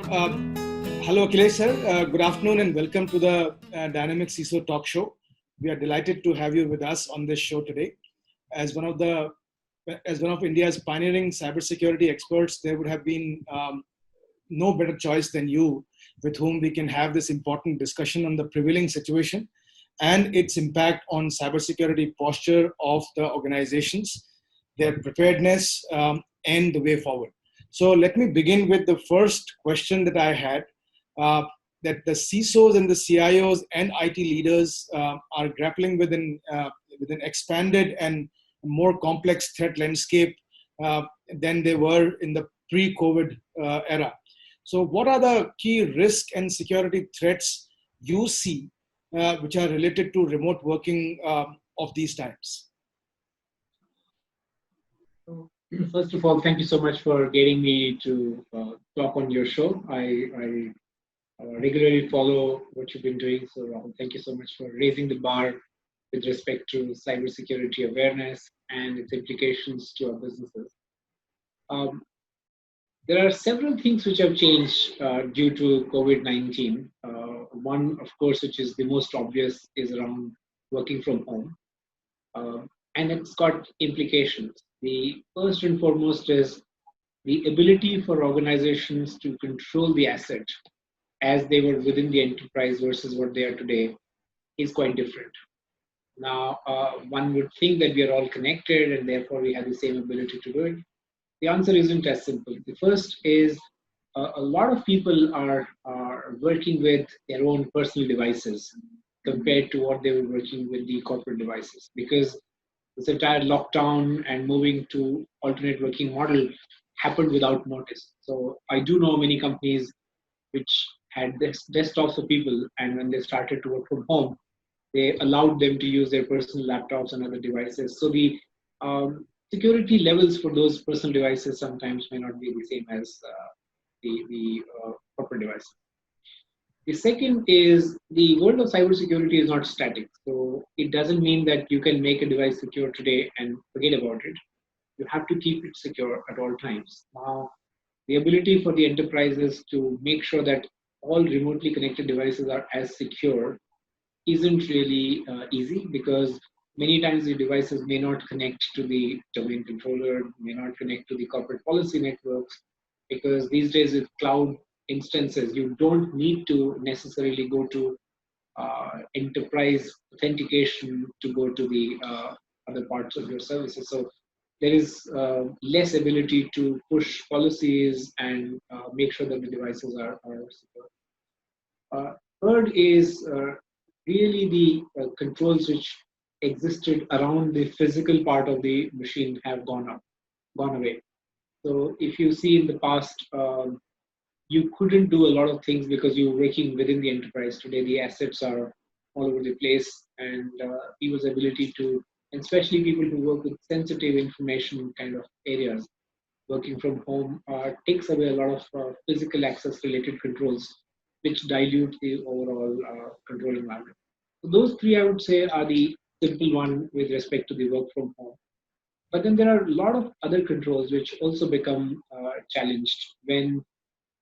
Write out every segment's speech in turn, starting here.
Hello, Akhilesh sir. Good afternoon and welcome to the DynamicCISO talk show. We are delighted to have you with us on this show today. As one of India's pioneering cybersecurity experts, there would have been no better choice than you, with whom we can have this important discussion on the prevailing situation and its impact on cybersecurity posture of the organizations, their preparedness, and the way forward. So let me begin with the first question that I had, that the CISOs and the CIOs and IT leaders are grappling with an expanded and more complex threat landscape than they were in the pre-COVID era. So what are the key risk and security threats you see which are related to remote working of these times? First of all, thank you so much for getting me to talk on your show. I regularly follow what you've been doing, so thank you so much for raising the bar with respect to cybersecurity awareness and its implications to our businesses. There are several things which have changed due to COVID-19. One, of course, which is the most obvious, is around working from home. And it's got implications. The first and foremost is the ability for organizations to control the asset as they were within the enterprise versus what they are today is quite different. Now, one would think that we are all connected and therefore we have the same ability to do it. The answer isn't as simple. The first is a lot of people are working with their own personal devices compared to what they were working with the corporate devices, because this entire lockdown and moving to alternate working model happened without notice. So I do know many companies which had desktops for people, and when they started to work from home, they allowed them to use their personal laptops and other devices. So the security levels for those personal devices sometimes may not be the same as the corporate devices. The second is the world of cybersecurity is not static. So it doesn't mean that you can make a device secure today and forget about it. You have to keep it secure at all times. Now, the ability for the enterprises to make sure that all remotely connected devices are as secure isn't really easy, because many times the devices may not connect to the domain controller, may not connect to the corporate policy networks, because these days with cloud instances, you don't need to necessarily go to enterprise authentication to go to the other parts of your services. So there is less ability to push policies and make sure that the devices are secure. Third is really the controls which existed around the physical part of the machine have gone away. So if you see in the past, you couldn't do a lot of things because you were working within the enterprise. Today, the assets are all over the place, and people's ability to, especially people who work with sensitive information kind of areas, working from home takes away a lot of physical access related controls, which dilute the overall control environment. So those three, I would say, are the simple one with respect to the work from home. But then there are a lot of other controls which also become challenged when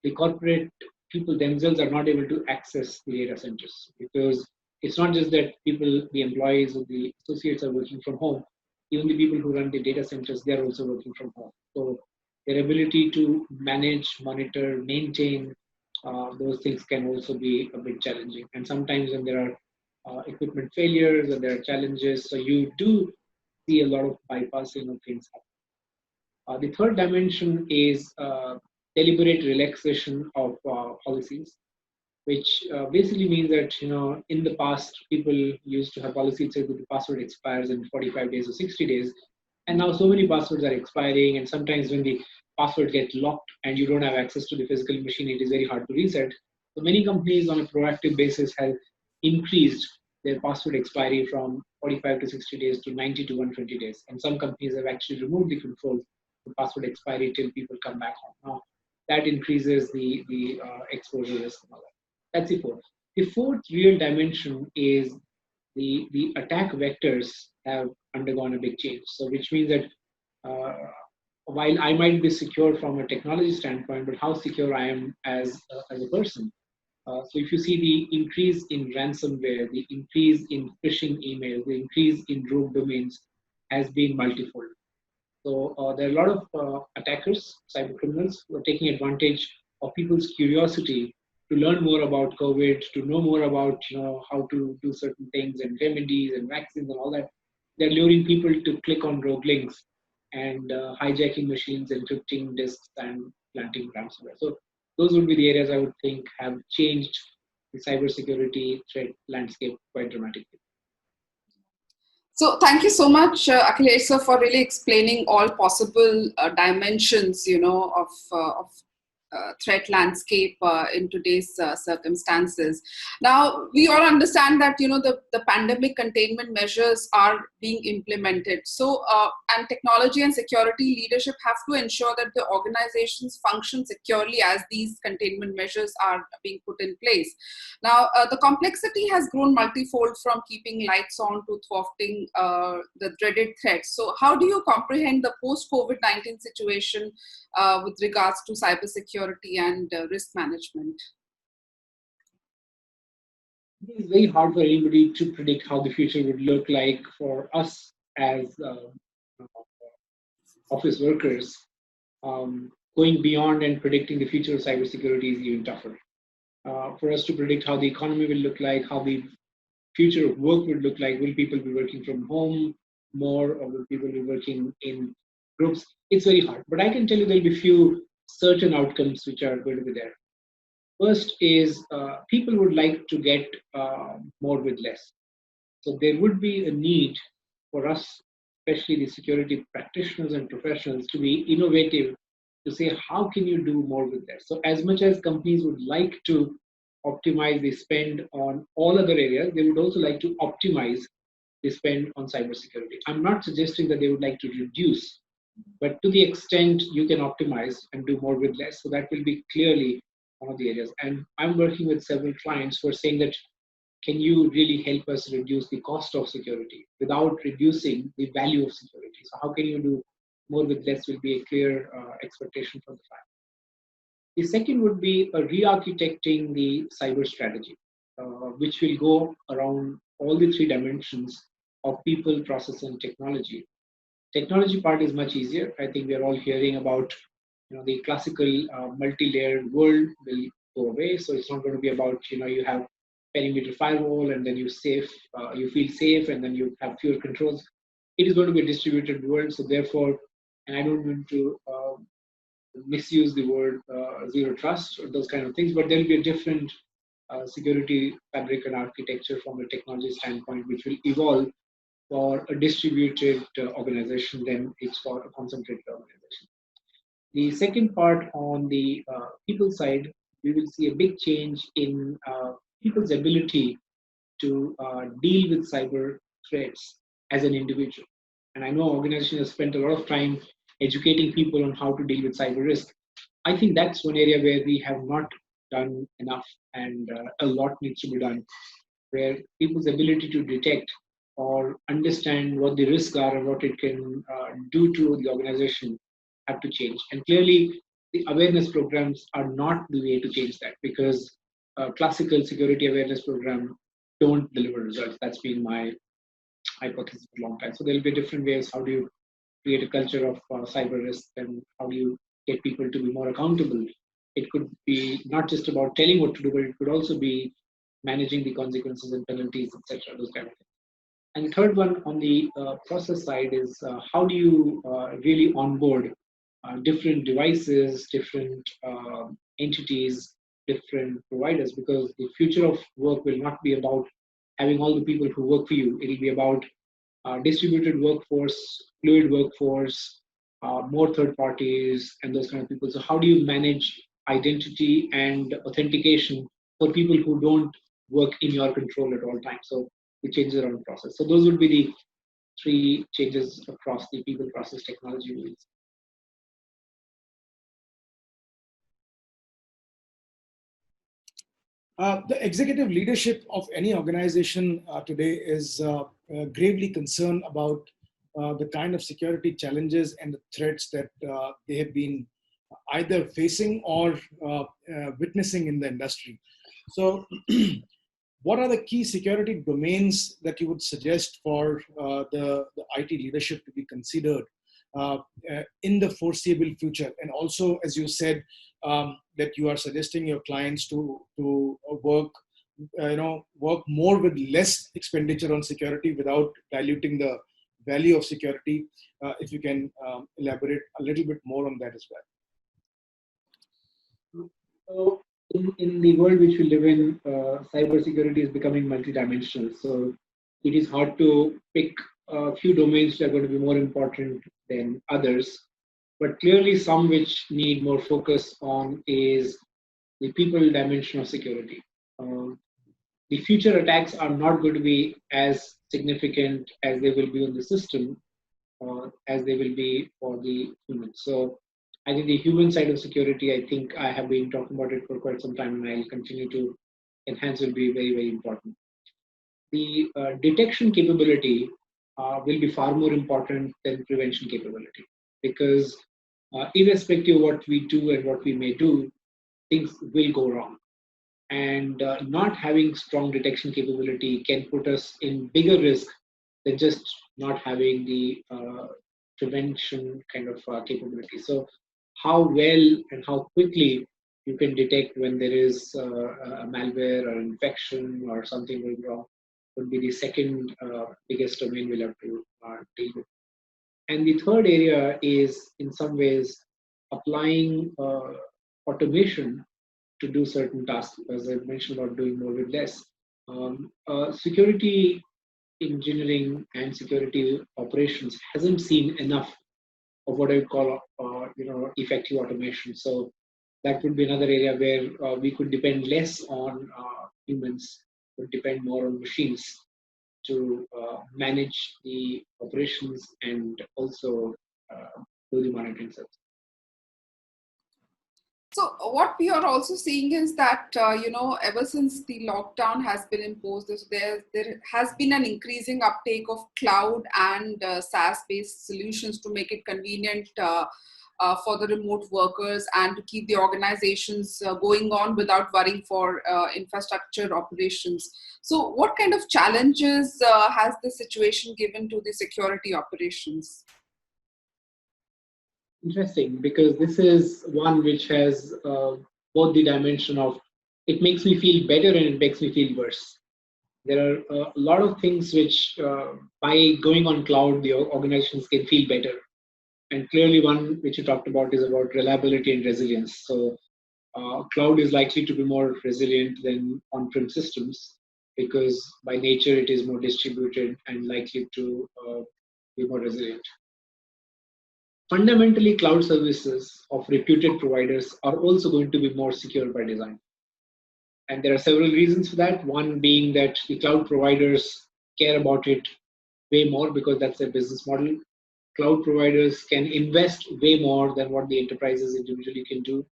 the corporate people themselves are not able to access the data centers, because it's not just that people, the employees or the associates are working from home. Even the people who run the data centers, they're also working from home. So their ability to manage, monitor, maintain those things can also be a bit challenging. And sometimes when there are equipment failures and there are challenges, so you do see a lot of bypassing of things happen. The third dimension is deliberate relaxation of policies, which basically means that, in the past people used to have policies that the password expires in 45 days or 60 days, and now so many passwords are expiring, and sometimes when the password gets locked and you don't have access to the physical machine, it is very hard to reset. So many companies on a proactive basis have increased their password expiry from 45 to 60 days to 90 to 120 days, and some companies have actually removed the control the password expiry till people come back home. Now, that increases the exposure risk and all that. That's the fourth. The fourth real dimension is the attack vectors have undergone a big change. So which means that while I might be secure from a technology standpoint, but how secure I am as a person. So if you see the increase in ransomware, the increase in phishing emails, the increase in rogue domains has been multifold. So there are a lot of attackers, cyber criminals, who are taking advantage of people's curiosity to learn more about COVID, to know more about how to do certain things and remedies and vaccines and all that. They're luring people to click on rogue links and hijacking machines, encrypting disks, and planting ransomware. So those would be the areas I would think have changed the cybersecurity threat landscape quite dramatically. So thank you so much, Akhilesh, sir, for really explaining all possible dimensions, of threat landscape in today's circumstances. Now, we all understand that, the pandemic containment measures are being implemented. So, and technology and security leadership have to ensure that the organizations function securely as these containment measures are being put in place. Now, the complexity has grown multifold from keeping lights on to thwarting the dreaded threats. So, how do you comprehend the post-COVID-19 situation with regards to cybersecurity and risk management? It is very hard for anybody to predict how the future would look like for us as office workers. Going beyond and predicting the future of cybersecurity is even tougher. For us to predict how the economy will look like, how the future of work would look like, will people be working from home more or will people be working in groups? It's very hard. But I can tell you there'll be few certain outcomes which are going to be there. First is people would like to get more with less. So there would be a need for us, especially the security practitioners and professionals, to be innovative to say, how can you do more with less? So as much as companies would like to optimize the spend on all other areas, they would also like to optimize the spend on cybersecurity. I'm not suggesting that they would like to reduce, but to the extent you can optimize and do more with less. So that will be clearly one of the areas. And I'm working with several clients who are saying that, can you really help us reduce the cost of security without reducing the value of security? So how can you do more with less will be a clear expectation from the client. The second would be re-architecting the cyber strategy, which will go around all the three dimensions of people, process, and technology. Technology part is much easier. I think we are all hearing about, the classical multi-layered world will go away. So it's not going to be about, you have perimeter firewall and then you feel safe and then you have fewer controls. It is going to be a distributed world. So therefore, and I don't want to misuse the word zero trust or those kind of things, but there will be a different security fabric and architecture from a technology standpoint, which will evolve for a distributed organization than it's for a concentrated organization. The second part on the people side, we will see a big change in people's ability to deal with cyber threats as an individual. And I know organizations have spent a lot of time educating people on how to deal with cyber risk. I think that's one area where we have not done enough and a lot needs to be done, where people's ability to detect or understand what the risks are and what it can do to the organization have to change. And clearly, the awareness programs are not the way to change that, because classical security awareness program don't deliver results. That's been my hypothesis for a long time. So there'll be different ways. How do you create a culture of cyber risk, and how do you get people to be more accountable? It could be not just about telling what to do, but it could also be managing the consequences and penalties, etc. Those kind of things. And the third one on the process side is how do you really onboard different devices, different entities, different providers, because the future of work will not be about having all the people who work for you. It'll be about distributed workforce, fluid workforce, more third parties, and those kind of people. So how do you manage identity and authentication for people who don't work in your control at all times? So the changes around process. So those would be the three changes across the people, process, technology wheels. The executive leadership of any organization today is gravely concerned about the kind of security challenges and the threats that they have been either facing or witnessing in the industry. So, what are the key security domains that you would suggest for the IT leadership to be considered in the foreseeable future? And also, as you said, that you are suggesting your clients to work, work more with less expenditure on security without diluting the value of security. If you can elaborate a little bit more on that as well. So in the world which we live in, cybersecurity is becoming multidimensional. So it is hard to pick a few domains that are going to be more important than others. But clearly, some which need more focus on is the people dimension of security. The future attacks are not going to be as significant as they will be on the system, as they will be for the humans. So I think the human side of security, I think I have been talking about it for quite some time, and I'll continue to enhance, will be very, very important. The detection capability will be far more important than prevention capability, because irrespective of what we do and what we may do, things will go wrong. And not having strong detection capability can put us in bigger risk than just not having the prevention kind of capability. So how well and how quickly you can detect when there is a malware or infection or something going wrong would be the second biggest domain we'll have to deal with. And the third area is, in some ways, applying automation to do certain tasks, as I mentioned about doing more with less. Security engineering and security operations hasn't seen enough of what I would call, effective automation. So that would be another area where we could depend less on humans, would depend more on machines to manage the operations and also do the monitoring service. So what we are also seeing is that, ever since the lockdown has been imposed, there has been an increasing uptake of cloud and SaaS-based solutions to make it convenient for the remote workers and to keep the organizations going on without worrying for infrastructure operations. So what kind of challenges has the situation given to the security operations? Interesting, because this is one which has both the dimension of it makes me feel better and it makes me feel worse. There are a lot of things which, by going on cloud, the organizations can feel better. And clearly, one which you talked about is about reliability and resilience. So, cloud is likely to be more resilient than on-prem systems because by nature it is more distributed and likely to be more resilient. Fundamentally, cloud services of reputed providers are also going to be more secure by design. And there are several reasons for that. One being that the cloud providers care about it way more because that's their business model. Cloud providers can invest way more than what the enterprises individually can do.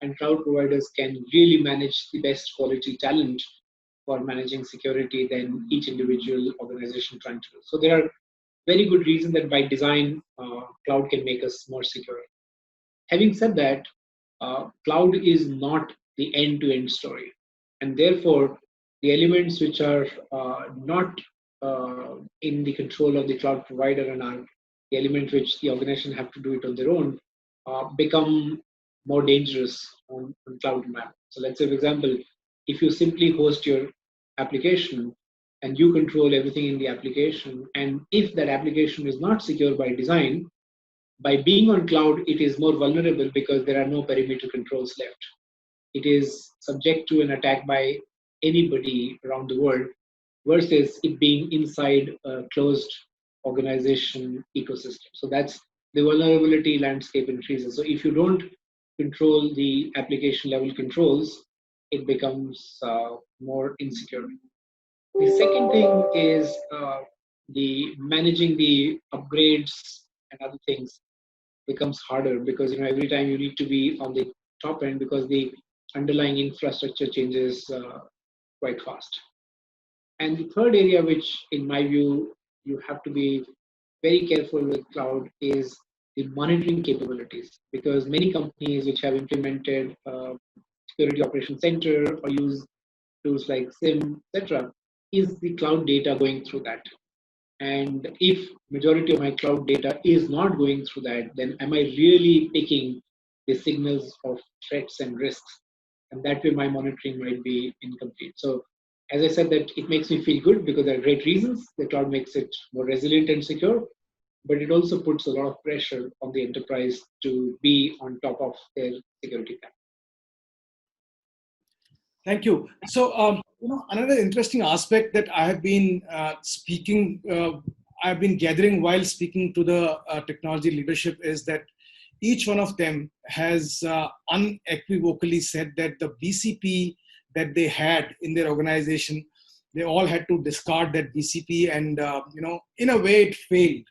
And cloud providers can really manage the best quality talent for managing security than each individual organization trying to do. So there are very good reason that by design, cloud can make us more secure. Having said that, cloud is not the end-to-end story. And therefore, the elements which are not in the control of the cloud provider and are the element which the organization have to do it on their own become more dangerous on cloud environment. So let's say, for example, if you simply host your application and you control everything in the application, and if that application is not secure by design, by being on cloud, it is more vulnerable because there are no perimeter controls left. It is subject to an attack by anybody around the world versus it being inside a closed organization ecosystem. So that's the vulnerability landscape increases. So if you don't control the application level controls, it becomes more insecure. The second thing is the managing the upgrades and other things becomes harder because every time you need to be on the top end because the underlying infrastructure changes quite fast. And the third area, which in my view you have to be very careful with cloud is the monitoring capabilities, because many companies which have implemented security operation center or use tools like SIM, etc., is the cloud data going through that? And if majority of my cloud data is not going through that, then am I really picking the signals of threats and risks? And that way my monitoring might be incomplete. So as I said, that it makes me feel good because there are great reasons. The cloud makes it more resilient and secure, but it also puts a lot of pressure on the enterprise to be on top of their security plan. Thank you. So, another interesting aspect that I have been I've been gathering while speaking to the technology leadership is that each one of them has unequivocally said that the BCP that they had in their organization, they all had to discard that BCP, and in a way, it failed.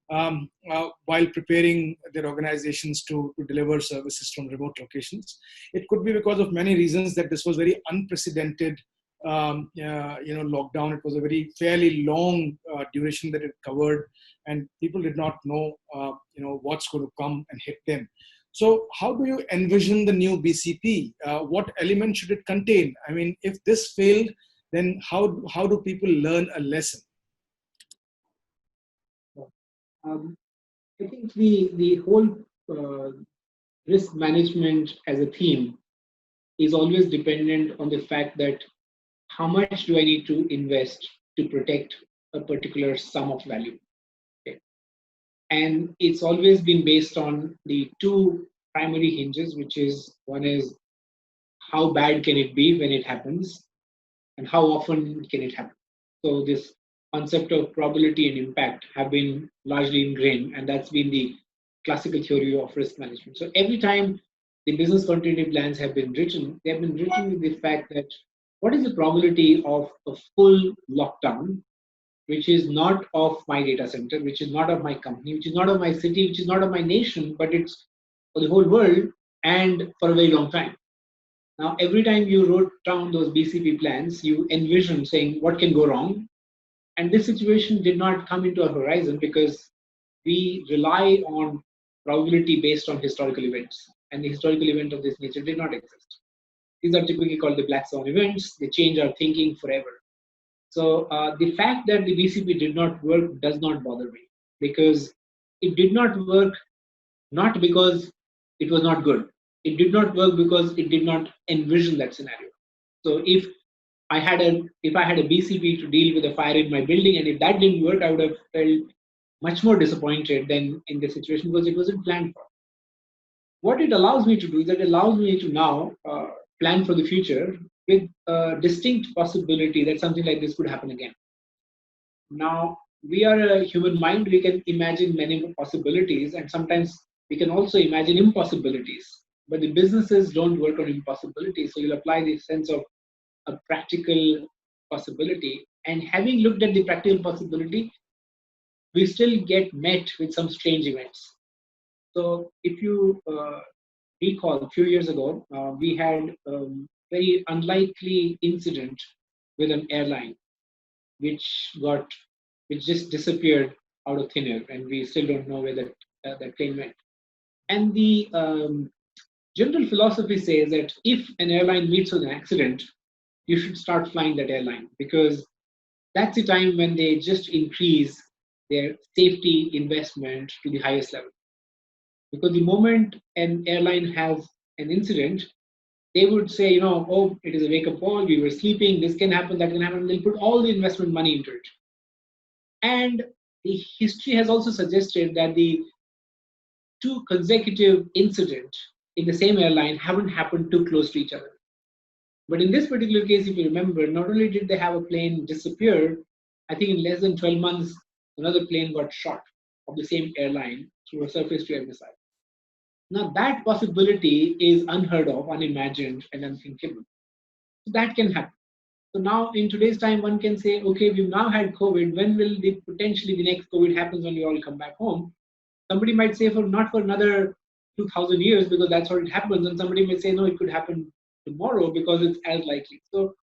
While preparing their organizations to deliver services from remote locations. It could be because of many reasons that this was very unprecedented, lockdown. It was a very fairly long duration that it covered, and people did not know, what's going to come and hit them. So how do you envision the new BCP? What element should it contain? I mean, if this failed, then how do people learn a lesson? I think the whole risk management as a theme is always dependent on the fact that how much do I need to invest to protect a particular sum of value. Okay. And it's always been based on the two primary hinges, which is one is how bad can it be when it happens, and how often can it happen. So this concept of probability and impact have been largely ingrained, and that's been the classical theory of risk management. So every time the business continuity plans have been written, they have been written with the fact that what is the probability of a full lockdown, which is not of my data center, which is not of my company, which is not of my city, which is not of my nation, but it's for the whole world and for a very long time. Now, every time you wrote down those BCP plans, you envision saying what can go wrong. And this situation did not come into our horizon because we rely on probability based on historical events. And the historical event of this nature did not exist. These are typically called the black swan events. They change our thinking forever. So the fact that the BCP did not work does not bother me, because it did not work not because it was not good. It did not work because it did not envision that scenario. So if I had a BCP to deal with a fire in my building, and if that didn't work, I would have felt much more disappointed than in the situation because it wasn't planned for. What it allows me to do is that it allows me to now plan for the future with a distinct possibility that something like this could happen again. Now, we are a human mind, we can imagine many possibilities, and sometimes we can also imagine impossibilities. But the businesses don't work on impossibilities, so you'll apply the sense of a practical possibility. And having looked at the practical possibility, we still get met with some strange events. So if you recall, a few years ago, we had a very unlikely incident with an airline, which just disappeared out of thin air, and we still don't know where that plane went. And the general philosophy says that if an airline meets with an accident, you should start flying that airline, because that's the time when they just increase their safety investment to the highest level. Because the moment an airline has an incident, they would say, oh, it is a wake-up call, we were sleeping, this can happen, that can happen. They'll put all the investment money into it. And the history has also suggested that the two consecutive incidents in the same airline haven't happened too close to each other. But in this particular case, if you remember, not only did they have a plane disappear, I think in less than 12 months, another plane got shot of the same airline through a surface-to-air missile. Now, that possibility is unheard of, unimagined, and unthinkable. So that can happen. So now, in today's time, one can say, okay, we've now had COVID. When will potentially the next COVID happens when we all come back home? Somebody might say not for another 2,000 years, because that's how it happens. And somebody may say, no, it could happen tomorrow because it's as likely. So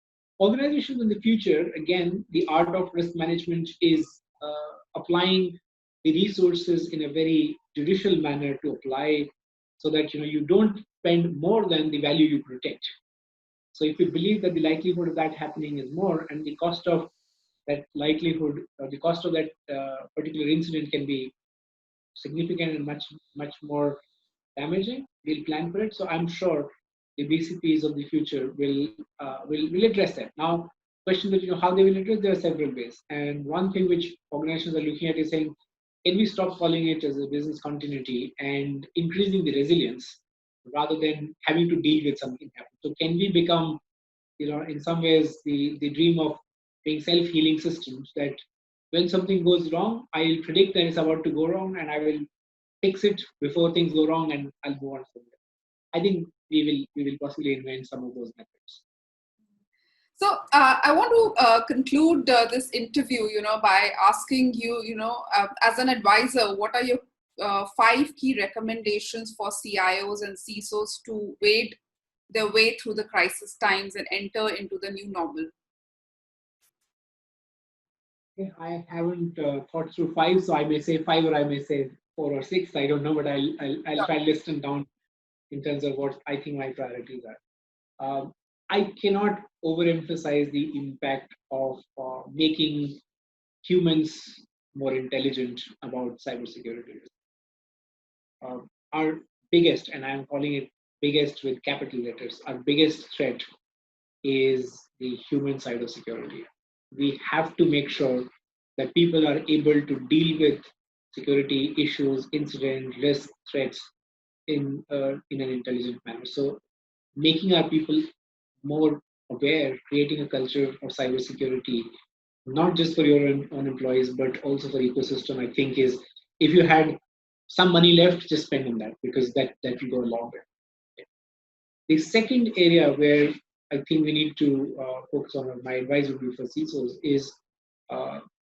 organizations in the future, again, the art of risk management is applying the resources in a very judicial manner to apply, so that you don't spend more than the value you protect. So if you believe that the likelihood of that happening is more, and the cost of that likelihood, the cost of that particular incident can be significant and much more damaging, we'll plan for it. So I'm sure the BCPs of the future will address that. Now, question that how they will address, there are several ways, and one thing which organizations are looking at is saying, can we stop calling it as a business continuity and increasing the resilience rather than having to deal with something happen? So can we become, in some ways, the dream of being self-healing systems, that when something goes wrong, I'll predict that it's about to go wrong and I will fix it before things go wrong and I'll move on from there. I think we will possibly invent some of those methods. So I want to conclude this interview, by asking you, as an advisor, what are your 5 key recommendations for CIOs and CISOs to wade their way through the crisis times and enter into the new normal? I haven't thought through 5, so I may say 5 or I may say 4 or 6. I don't know, but I'll try to list them down in terms of what I think my priorities are. I cannot overemphasize the impact of making humans more intelligent about cybersecurity. Our biggest, and I'm calling it biggest with capital letters, our biggest threat is the human side of security. We have to make sure that people are able to deal with security issues, incident, risk, threats in an intelligent manner. So making our people more aware, creating a culture of cybersecurity, not just for your own employees, but also for ecosystem, I think is, if you had some money left, just spend on that, because that will go a long way. The second area where I think we need to focus on, my advice would be for CISOs, is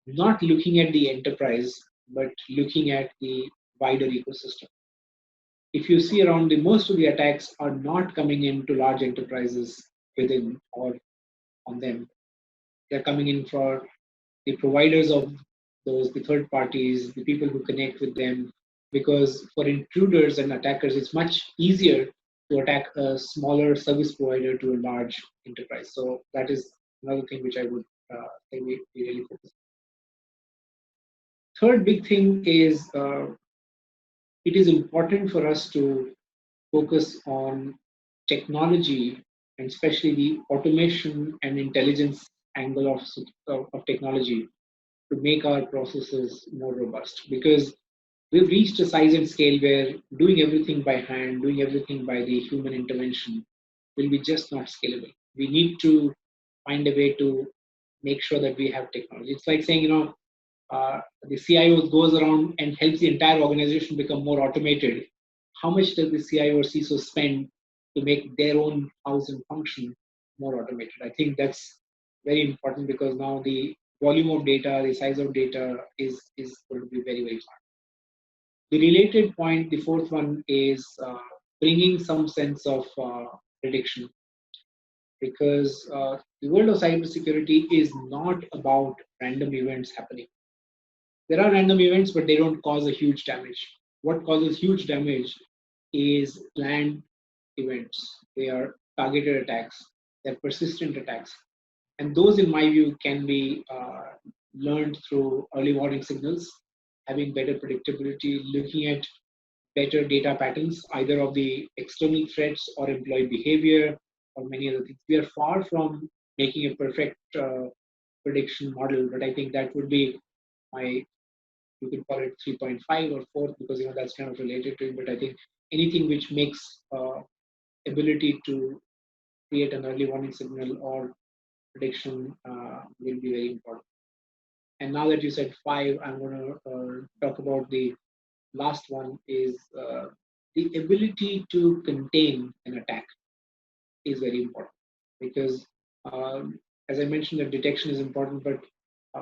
not looking at the enterprise, but looking at the wider ecosystem. If you see around, most of the attacks are not coming into large enterprises within or on them. They're coming in for the providers of those, the third parties, the people who connect with them, because for intruders and attackers, it's much easier to attack a smaller service provider to a large enterprise. So that is another thing which I would say we really focus on. Third big thing is it is important for us to focus on technology, and especially the automation and intelligence angle of technology, to make our processes more robust, because we've reached a size and scale where doing everything by hand, doing everything by the human intervention will be just not scalable. We need to find a way to make sure that we have technology. It's like saying, the CIO goes around and helps the entire organization become more automated. How much does the CIO or CISO spend to make their own house and function more automated? I think that's very important, because now the volume of data, the size of data is going to be very, very hard. The related point, the fourth one, is bringing some sense of prediction, because the world of cybersecurity is not about random events happening. There are random events, but they don't cause a huge damage. What causes huge damage is planned events. They are targeted attacks, they're persistent attacks. And those, in my view, can be learned through early warning signals, having better predictability, looking at better data patterns, either of the external threats or employee behavior or many other things. We are far from making a perfect prediction model, but I think that would be my, you can call it 3.5 or 4, because that's kind of related to it. But I think anything which makes ability to create an early warning signal or prediction will be very important. And now that you said 5, I'm going to talk about the last one, is the ability to contain an attack is very important, because as I mentioned, that detection is important, but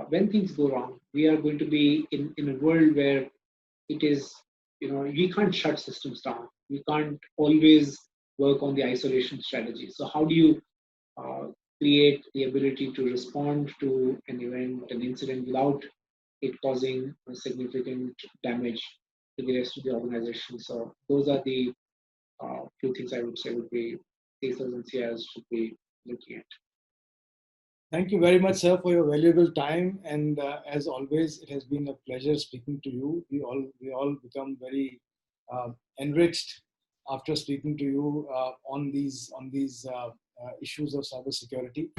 when things go wrong, we are going to be in a world where it is, we can't shut systems down. We can't always work on the isolation strategy. So how do you create the ability to respond to an event, an incident, without it causing a significant damage to the rest of the organization. So those are the few things I would say would be CISOs and CIOs should be looking at. Thank you very much, sir, for your valuable time. And as always, it has been a pleasure speaking to you. We all become very enriched after speaking to you on these issues of cybersecurity.